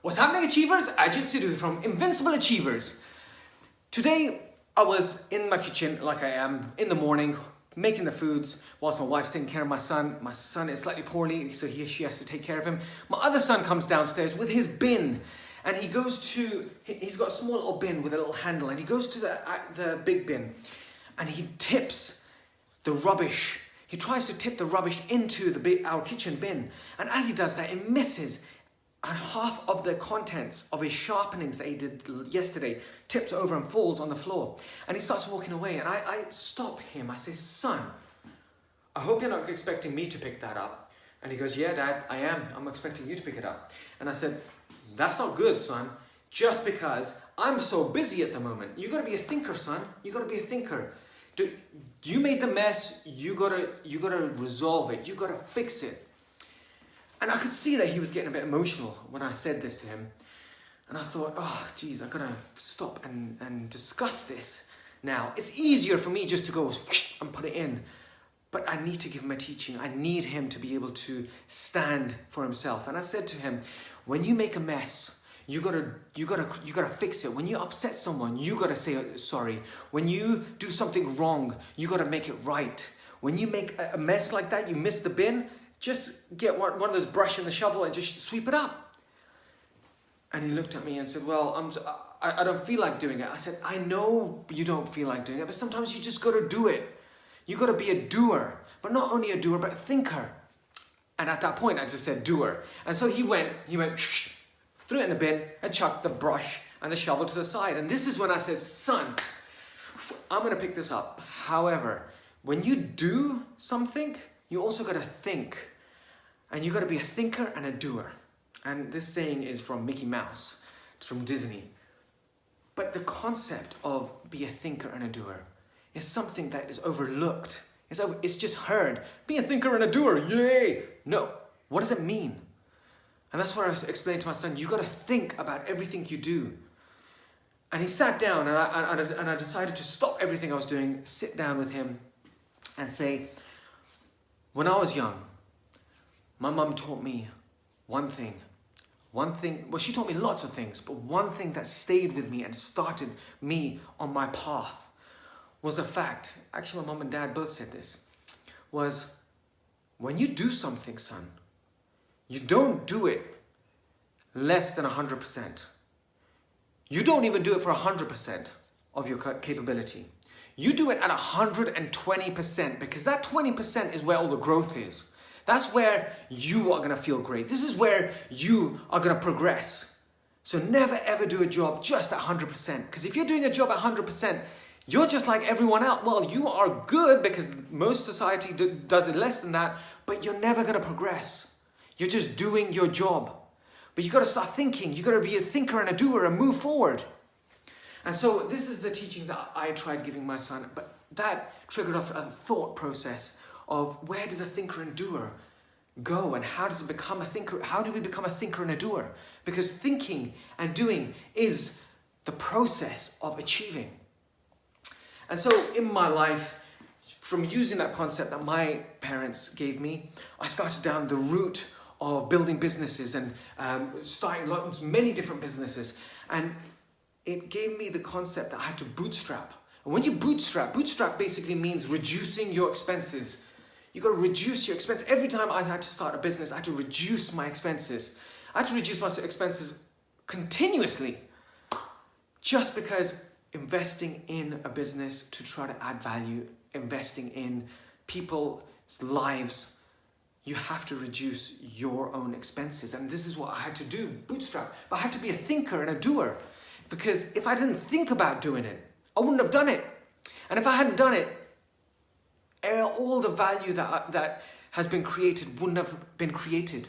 What's happening, Achievers? Ajit Sidhu from Invincible Achievers. Today, I was in my kitchen like I am in the morning, making the foods whilst my wife's taking care of my son. My son is slightly poorly, so she has to take care of him. My other son comes downstairs with his bin, and he's got a small little bin with a little handle, and he goes to the big bin, and he tips the rubbish. He tries to tip the rubbish into our kitchen bin, and as he does that, it misses. And half of the contents of his sharpenings that he did yesterday tips over and falls on the floor. And he starts walking away, and I stop him. I say, "Son, I hope you're not expecting me to pick that up." And he goes, "Yeah, Dad, I am. I'm expecting you to pick it up." And I said, "That's not good, son. Just because I'm so busy at the moment. You gotta be a thinker, son. You gotta be a thinker. You made the mess. You gotta resolve it. You gotta fix it." And I could see that he was getting a bit emotional when I said this to him. And I thought, oh, geez, I've got to stop and discuss this now. It's easier for me just to go and put it in. But I need to give him a teaching. I need him to be able to stand for himself. And I said to him, when you make a mess, you gotta fix it. When you upset someone, you gotta say sorry. When you do something wrong, you gotta make it right. When you make a mess like that, you miss the bin, just get one of those brush and the shovel and just sweep it up. And he looked at me and said, "Well, I don't feel like doing it." I said, "I know you don't feel like doing it, but sometimes you just got to do it. You got to be a doer, but not only a doer, but a thinker." And at that point, I just said doer. And so he went, threw it in the bin and chucked the brush and the shovel to the side. And this is when I said, "Son, I'm going to pick this up. However, when you do something, you also got to think. And you got to be a thinker and a doer." And this saying is from Mickey Mouse, from Disney. But the concept of be a thinker and a doer is something that is overlooked. It's just heard. Be a thinker and a doer, yay! No, what does it mean? And that's what I explained to my son. You got to think about everything you do. And he sat down, and I decided to stop everything I was doing, sit down with him and say, when I was young, my mum taught me one thing. Well, she taught me lots of things, but one thing that stayed with me and started me on my path was a fact. Actually, my mum and dad both said this, was when you do something, son, you don't do it less than 100%. You don't even do it for 100% of your capability. You do it at 120%, because that 20% is where all the growth is. That's where you are going to feel great. This is where you are going to progress. So never ever do a job just at 100%. Because if you're doing a job at 100%, you're just like everyone else. Well, you are good because most society does it less than that, but you're never going to progress. You're just doing your job. But you got to start thinking. You got to be a thinker and a doer and move forward. And so this is the teachings that I tried giving my son, but that triggered off a thought process of where does a thinker and doer go, and how does it become a thinker? How do we become a thinker and a doer? Because thinking and doing is the process of achieving. And so in my life, from using that concept that my parents gave me, I started down the route of building businesses and starting many different businesses. And it gave me the concept that I had to bootstrap. And when you bootstrap basically means reducing your expenses. You got to reduce your expense. Every time I had to start a business, I had to reduce my expenses. I had to reduce my expenses continuously, just because investing in a business to try to add value, investing in people's lives, you have to reduce your own expenses. And this is what I had to do, bootstrap. But I had to be a thinker and a doer, because if I didn't think about doing it, I wouldn't have done it. And if I hadn't done it, all the value that has been created wouldn't have been created.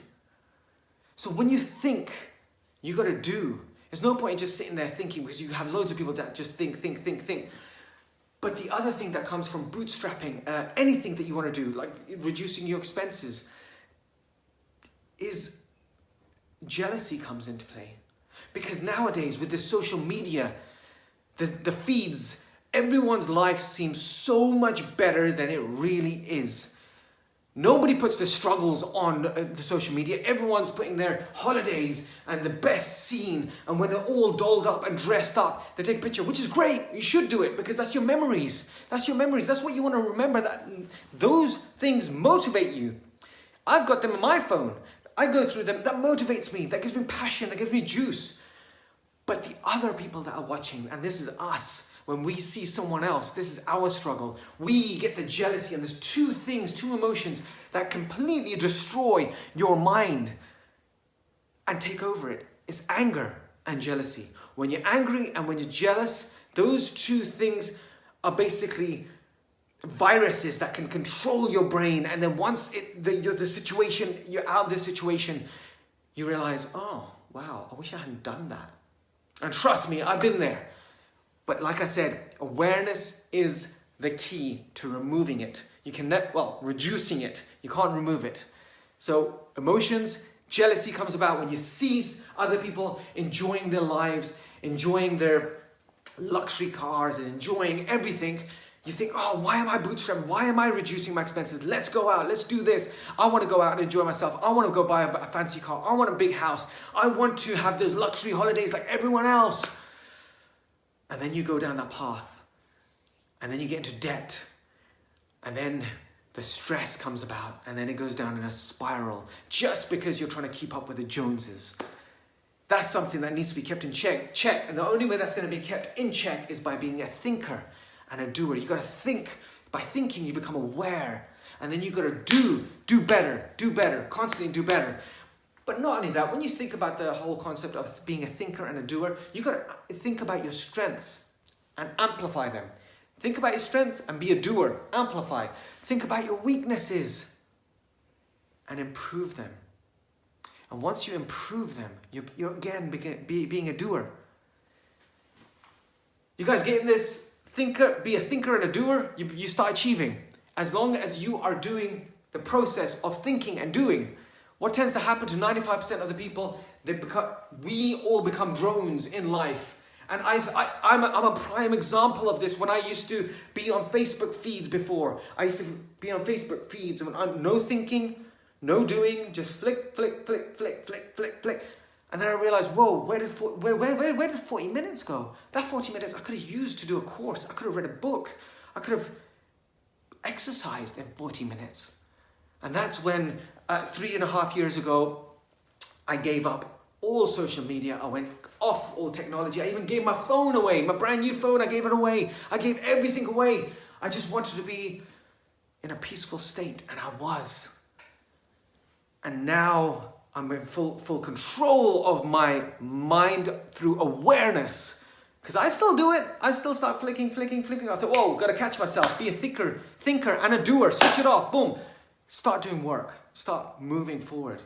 So when you think, you got to do. There's no point in just sitting there thinking, because you have loads of people that just think. But the other thing that comes from bootstrapping, anything that you want to do, like reducing your expenses, is jealousy comes into play. Because nowadays with the social media, the feeds, everyone's life seems so much better than it really is. Nobody puts their struggles on the social media. Everyone's putting their holidays and the best scene. And when they're all dolled up and dressed up, they take a picture, which is great. You should do it because that's your memories. That's your memories. That's what you want to remember. Those things motivate you. I've got them on my phone. I go through them. That motivates me. That gives me passion. That gives me juice. But the other people that are watching, and this is us, when we see someone else, this is our struggle. We get the jealousy, and there's two emotions that completely destroy your mind and take over it. It's anger and jealousy. When you're angry and when you're jealous, those two things are basically viruses that can control your brain. And then once you're out of the situation, you realize, oh, wow, I wish I hadn't done that. And trust me, I've been there. But like I said, awareness is the key to removing it. You can, reducing it. You can't remove it. So emotions, jealousy comes about when you see other people enjoying their lives, enjoying their luxury cars and enjoying everything. You think, oh, why am I bootstrapping? Why am I reducing my expenses? Let's go out. Let's do this. I want to go out and enjoy myself. I want to go buy a fancy car. I want a big house. I want to have those luxury holidays like everyone else. And then you go down that path. And then you get into debt. And then the stress comes about. And then it goes down in a spiral. Just because you're trying to keep up with the Joneses. That's something that needs to be kept in check. And the only way that's going to be kept in check is by being a thinker and a doer. You got to think. By thinking, you become aware. And then you got to do better, constantly do better. But not only that, when you think about the whole concept of being a thinker and a doer, you got to think about your strengths and amplify them. Think about your strengths and be a doer. Amplify. Think about your weaknesses and improve them. And once you improve them, you're again being a doer. You guys getting this? Be a thinker and a doer, you start achieving. As long as you are doing the process of thinking and doing. What tends to happen to 95% of the people, we all become drones in life. And I'm a prime example of this. When I used to be on Facebook feeds before, I used to be on Facebook feeds and no thinking, no doing, just flick. And then I realized, whoa, where did 40 minutes go? That 40 minutes I could have used to do a course. I could have read a book. I could have exercised in 40 minutes. And that's when 3.5 years ago, I gave up all social media. I went off all technology. I even gave my phone away. My brand new phone, I gave it away. I gave everything away. I just wanted to be in a peaceful state, and I was. And now I'm in full control of my mind through awareness. Because I still do it. I still start flicking. I thought, whoa, got to catch myself. Be a thinker and a doer. Switch it off. Boom. Start doing work. Start moving forward.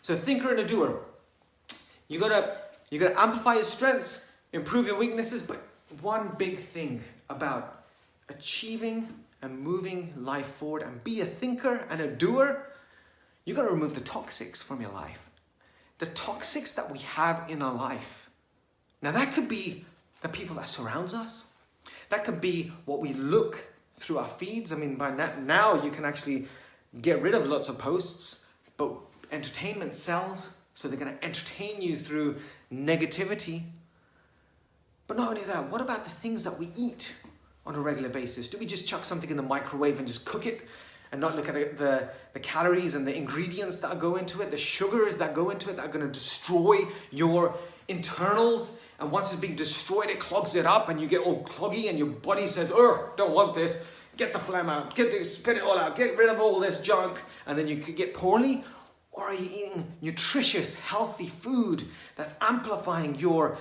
So thinker and a doer. You gotta amplify your strengths, improve your weaknesses, but one big thing about achieving and moving life forward and be a thinker and a doer, you gotta remove the toxics from your life. The toxics that we have in our life. Now that could be the people that surrounds us. That could be what we look through our feeds. I mean, by now you can actually get rid of lots of posts, but entertainment sells, so they're going to entertain you through negativity. But not only that, what about the things that we eat on a regular basis? Do we just chuck something in the microwave and just cook it and not look at the calories and the ingredients that go into it, the sugars that go into it that are going to destroy your internals? And once it's being destroyed, it clogs it up and you get all cloggy and your body says, don't want this. Get the phlegm out, spit it all out, get rid of all this junk, and then you could get poorly. Or are you eating nutritious, healthy food that's amplifying your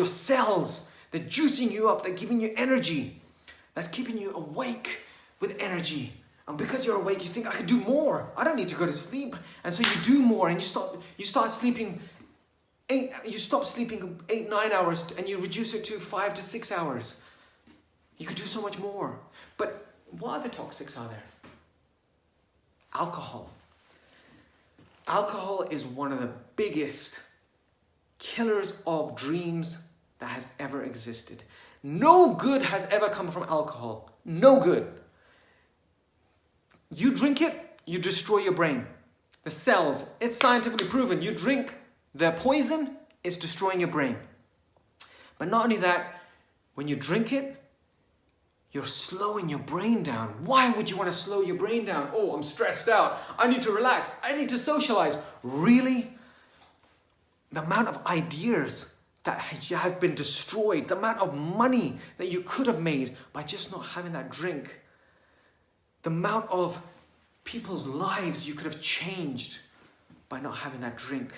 cells, that's juicing you up, that's giving you energy, that's keeping you awake with energy? And because you're awake, you think, I could do more. I don't need to go to sleep. And so you do more, and you start sleeping. You stop sleeping 8-9 hours, and you reduce it to 5 to 6 hours. You could do so much more. But what other toxics are there? Alcohol. Alcohol is one of the biggest killers of dreams that has ever existed. No good has ever come from alcohol. No good. You drink it, you destroy your brain. The cells, it's scientifically proven. You drink the poison, it's destroying your brain. But not only that, when you drink it, you're slowing your brain down. Why would you want to slow your brain down? Oh, I'm stressed out. I need to relax. I need to socialize. Really? The amount of ideas that have been destroyed, the amount of money that you could have made by just not having that drink, the amount of people's lives you could have changed by not having that drink.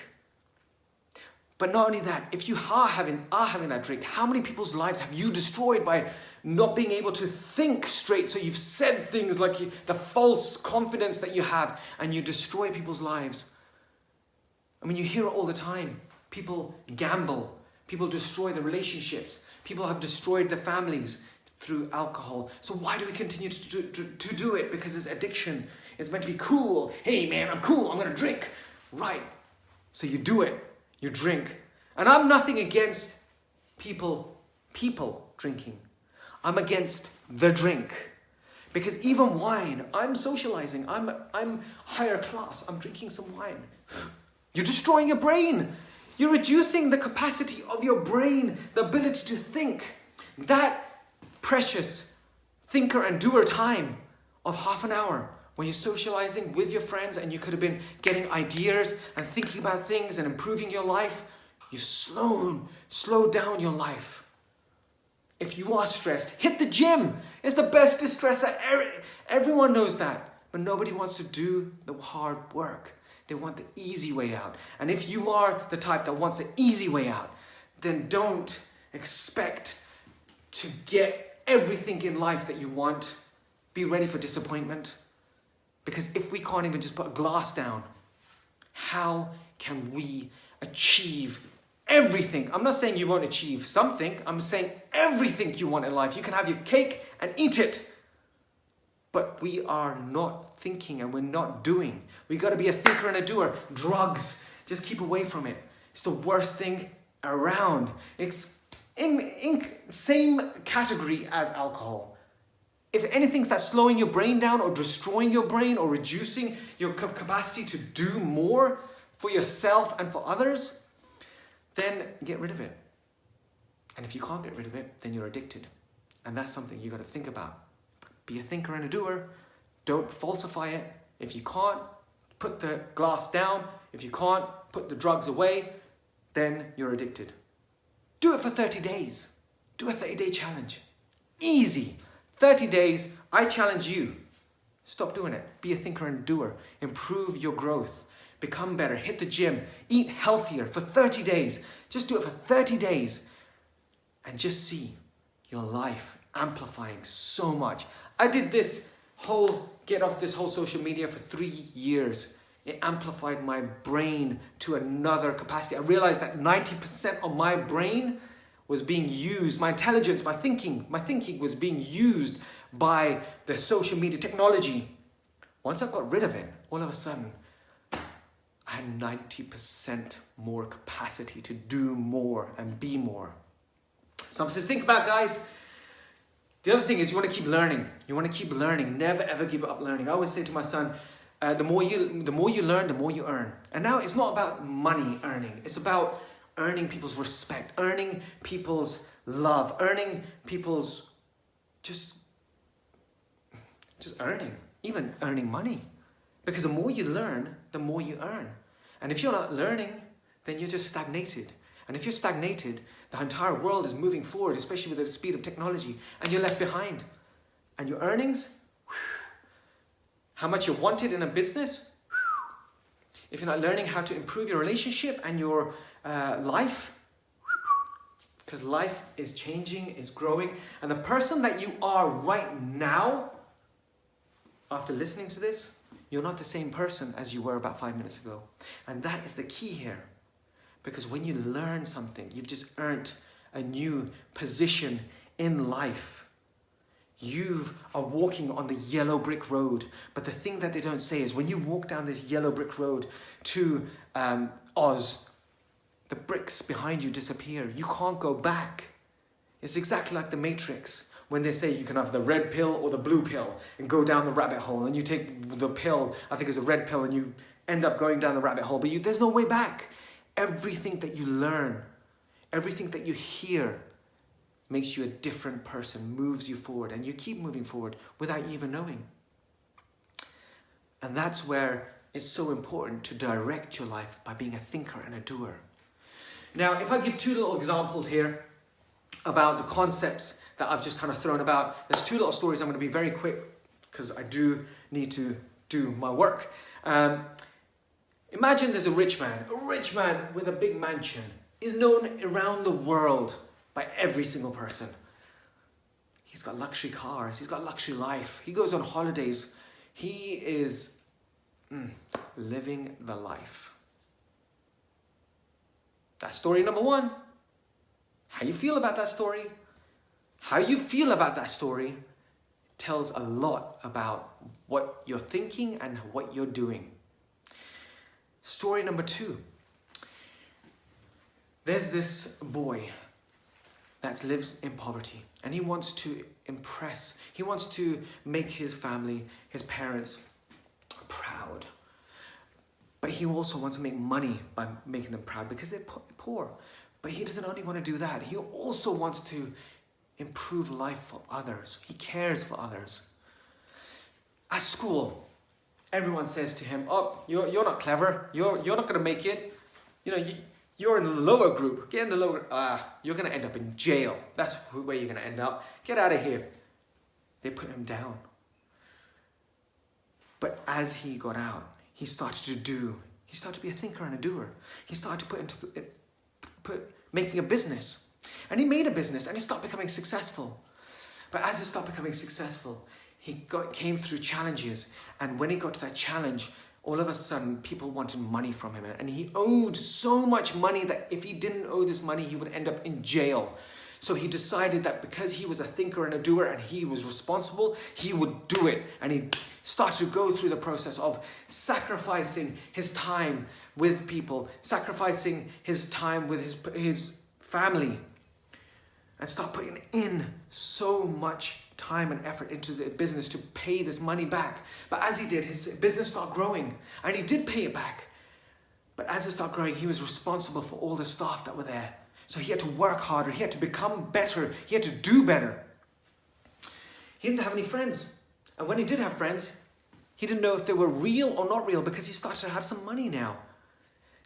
But not only that, if you are having that drink, how many people's lives have you destroyed by not being able to think straight? So you've said things like the false confidence that you have, and you destroy people's lives. I mean, you hear it all the time. People gamble. People destroy their relationships. People have destroyed their families through alcohol. So why do we continue to do it? Because it's addiction. It's meant to be cool. Hey man, I'm cool. I'm going to drink. Right. So you do it. You drink. And I'm nothing against people drinking. I'm against the drink. Because even wine, I'm socializing. I'm higher class. I'm drinking some wine. You're destroying your brain. You're reducing the capacity of your brain, the ability to think. That precious thinker and doer time of half an hour when you're socializing with your friends and you could have been getting ideas and thinking about things and improving your life, you slow down your life. If you are stressed, hit the gym. It's the best distressor. Everyone knows that. But nobody wants to do the hard work. They want the easy way out. And if you are the type that wants the easy way out, then don't expect to get everything in life that you want. Be ready for disappointment. Because if we can't even just put a glass down, how can we achieve everything? I'm not saying you won't achieve something. I'm saying everything you want in life. You can have your cake and eat it. But we are not thinking and we're not doing. We got to be a thinker and a doer. Drugs, just keep away from it. It's the worst thing around. It's in same category as alcohol. If anything's that's slowing your brain down or destroying your brain or reducing your capacity to do more for yourself and for others, then get rid of it. And if you can't get rid of it, then you're addicted. And that's something you got to think about. Be a thinker and a doer. Don't falsify it. If you can't, put the glass down. If you can't, put the drugs away. Then you're addicted. Do it for 30 days. Do a 30-day challenge. Easy. 30 days, I challenge you. Stop doing it. Be a thinker and a doer. Improve your growth. Become better. Hit the gym. Eat healthier for 30 days. Just do it for 30 days. And just see your life amplifying so much. I did get off this whole social media for 3 years. It amplified my brain to another capacity. I realized that 90% of my brain was being used, my intelligence, my thinking was being used by the social media technology. Once I got rid of it, all of a sudden, I had 90% more capacity to do more and be more. Something to think about, guys. The other thing is you want to keep learning. You want to keep learning. Never ever give up learning. I always say to my son, the more you learn, the more you earn. And now it's not about money earning. It's about earning people's respect, earning people's love, earning people's just earning, even earning money. Because the more you learn, the more you earn. And if you're not learning, then you're just stagnated. And if you're stagnated, the entire world is moving forward, especially with the speed of technology, and you're left behind. And your earnings, how much you're wanted in a business, if you're not learning how to improve your relationship and your life, because life is changing, is growing, and the person that you are right now, after listening to this, you're not the same person as you were about 5 minutes ago. And that is the key here. Because when you learn something, you've just earned a new position in life. You are walking on the yellow brick road. But the thing that they don't say is when you walk down this yellow brick road to Oz, the bricks behind you disappear. You can't go back. It's exactly like the Matrix. when they say you can have the red pill or the blue pill and go down the rabbit hole, and you take the pill, I think it's a red pill, and you end up going down the rabbit hole, but there's no way back. Everything that you learn, everything that you hear makes you a different person, moves you forward, and you keep moving forward without you even knowing. And that's where it's so important to direct your life by being a thinker and a doer. Now, if I give two little examples here about the concepts that I've just kind of thrown about, there's two little stories. I'm going to be very quick because I do need to do my work. Imagine there's a rich man with a big mansion. He's known around the world by every single person. He's got luxury cars. He's got luxury life. He goes on holidays. He is living the life. That's story number one. How you feel about that story? How you feel about that story tells a lot about what you're thinking and what you're doing. Story number two. There's this boy that's lived in poverty, and he wants to impress. He wants to make his family, his parents, proud. But he also wants to make money by making them proud because they're poor. But he doesn't only want to do that. He also wants to improve life for others. He cares for others. At school, everyone says to him, "Oh, you're not clever. You're not going to make it. You're in the lower group. Get in the lower. You're going to end up in jail. That's where you're going to end up. Get out of here." They put him down. But as he got out, he started to be a thinker and a doer. He started to making a business. And he made a business and he started becoming successful. But as he started becoming successful, he came through challenges. And when he got to that challenge, all of a sudden people wanted money from him. And he owed so much money that if he didn't owe this money, he would end up in jail. So he decided that because he was a thinker and a doer and he was responsible, he would do it. And he started to go through the process of sacrificing his time with people, sacrificing his time with his family, and start putting in so much time and effort into the business to pay this money back. But as he did, his business started growing, and he did pay it back. But as it started growing, he was responsible for all the staff that were there. So he had to work harder, he had to become better, he had to do better. He didn't have any friends. And when he did have friends, he didn't know if they were real or not real because he started to have some money now.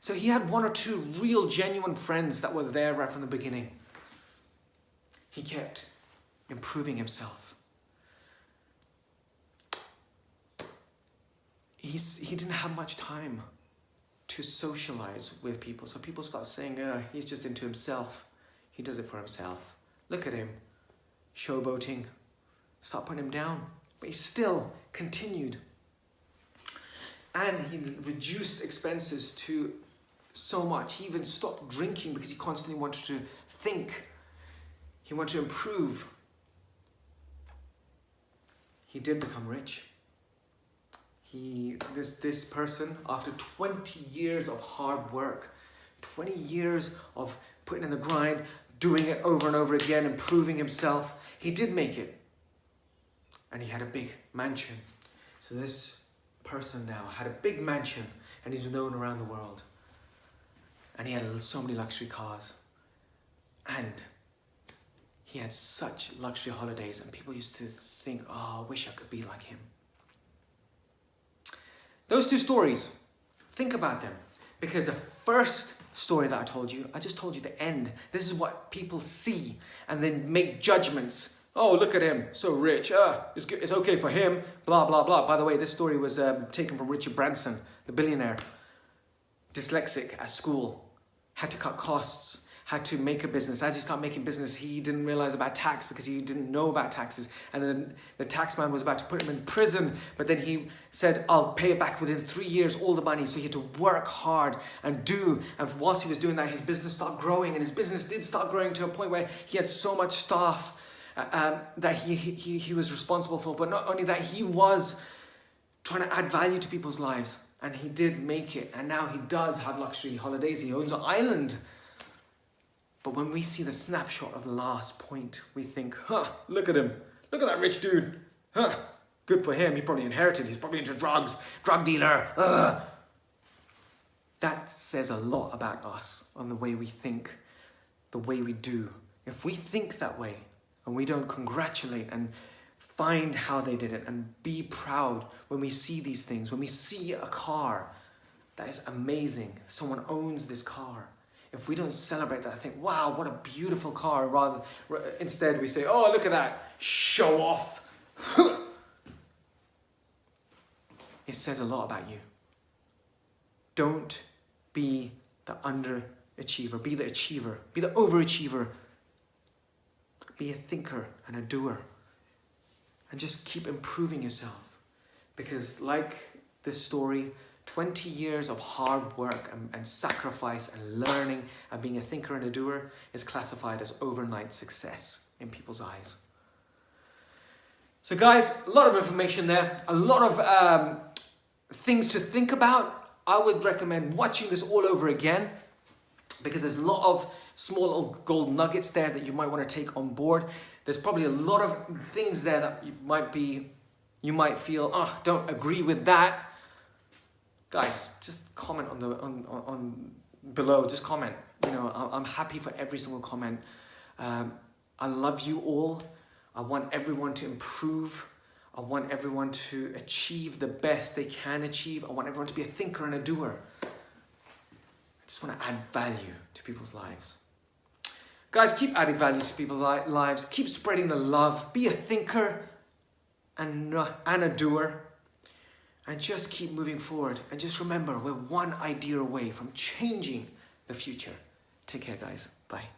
So he had one or two real, genuine friends that were there right from the beginning. He kept improving himself. He didn't have much time to socialize with people. So people start saying, he's just into himself. He does it for himself. Look at him, showboating. Start putting him down. But he still continued. And he reduced expenses to so much. He even stopped drinking because he constantly wanted to think. He wanted to improve. He did become rich. This person, after 20 years of hard work, 20 years of putting in the grind, doing it over and over again, improving himself, he did make it. And he had a big mansion. So this person now had a big mansion, and he's known around the world. And he had so many luxury cars. And he had such luxury holidays, and people used to think, oh, I wish I could be like him. Those two stories, think about them. Because the first story that I just told you the end. This is what people see and then make judgments. Oh, look at him, so rich. It's okay for him, blah, blah, blah. By the way, this story was taken from Richard Branson, the billionaire. Dyslexic at school, had to cut costs, had to make a business. As he started making business, he didn't realize about tax because he didn't know about taxes. And then the tax man was about to put him in prison, but then he said, I'll pay it back within 3 years, all the money. So he had to work hard and do. And whilst he was doing that, his business started growing, and his business did start growing to a point where he had so much staff that he was responsible for. But not only that, he was trying to add value to people's lives. And he did make it. And now he does have luxury holidays. He owns an island. But when we see the snapshot of the last point, we think, huh, look at him. Look at that rich dude. Huh, good for him. He probably inherited. He's probably into drugs. Drug dealer. That says a lot about us on the way we think, the way we do. If we think that way and we don't congratulate and find how they did it and be proud when we see these things, when we see a car that is amazing, someone owns this car. If we don't celebrate that, I think, wow, what a beautiful car. Instead we say, oh, look at that, show off. It says a lot about you. Don't be the underachiever, be the achiever, be the overachiever. Be a thinker and a doer. And just keep improving yourself. Because like this story, 20 years of hard work and sacrifice and learning and being a thinker and a doer is classified as overnight success in people's eyes. So guys, a lot of information there, a lot of things to think about. I would recommend watching this all over again because there's a lot of small little gold nuggets there that you might want to take on board. There's probably a lot of things there that you might feel, don't agree with that. Guys, just comment on below. Just comment. I'm happy for every single comment. I love you all. I want everyone to improve. I want everyone to achieve the best they can achieve. I want everyone to be a thinker and a doer. I just want to add value to people's lives. Guys, keep adding value to people's lives. Keep spreading the love. Be a thinker and a doer. And just keep moving forward. And just remember, we're one idea away from changing the future. Take care, guys. Bye.